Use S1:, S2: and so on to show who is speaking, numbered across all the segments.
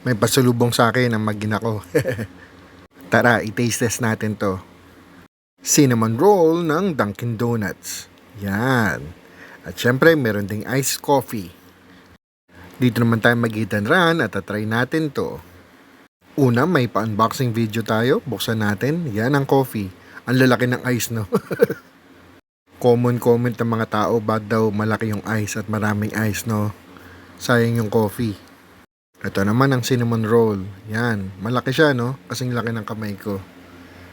S1: May pasalubong sa akin ang mag-ina ko. Tara, i-taste test natin to. Cinnamon roll ng Dunkin Donuts. Yan. At syempre, meron ding iced coffee. Dito naman tayo mag-hit and run at try natin to. Una, may pa-unboxing video tayo. Buksan natin. Yan ang coffee. Ang lalaki ng ice, no? Common comment ng mga tao, bad daw malaki yung ice at maraming ice, no? Sayang yung coffee. Ito naman ang cinnamon roll. Yan. Malaki siya, no? Kasing laki ng kamay ko.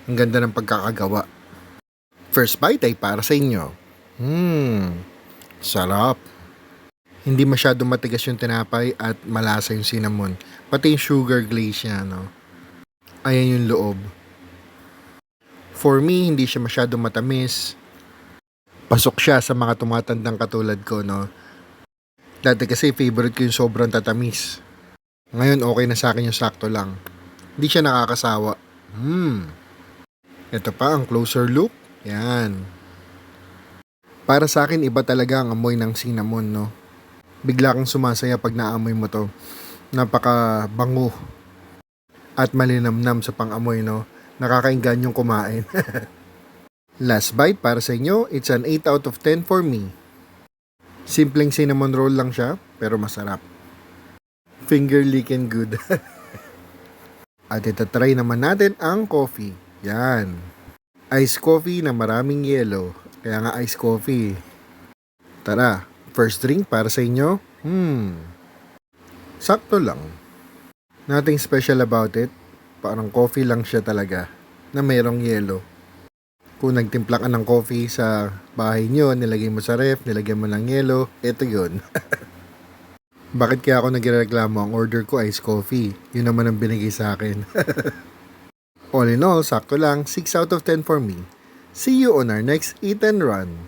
S1: Ang ganda ng pagkakagawa. First bite ay para sa inyo. Sarap. Hindi masyado matigas yung tinapay at malasa yung cinnamon. Pati yung sugar glaze niya, no? Ayan yung loob. For me, hindi siya masyado matamis. Pasok siya sa mga tumatandang katulad ko, no? Dati kasi favorite ko yung sobrang tatamis. Ngayon okay na sa akin yung sakto lang. Hindi siya nakakasawa. Ito pa ang closer look. Yan. Para sa akin, iba talaga ang amoy ng cinnamon, no? Bigla kang sumasaya pag naamoy mo to. Napaka bango. At malinamnam sa pang-amoy, no? Nakakaingan yung kumain. Last bite para sa inyo, it's an 8 out of 10 for me. Simpleng cinnamon roll lang siya, pero masarap. Finger licking good. At itatry naman natin ang coffee. Yan. Iced coffee na maraming yelo. Kaya nga iced coffee. Tara, first drink para sa inyo. Sakto lang. Nothing special about it. Parang coffee lang siya talaga na mayroong yelo. Kung nagtimpla ka ng coffee sa bahay nyo, nilagay mo sa ref, nilagyan mo ng yelo, ito yun. Bakit kaya ako nagreklamo? Ang order ko iced coffee. Yun naman ang binigay sa akin. All in all, sakto lang, 6 out of 10 for me. See you on our next Eat and Run.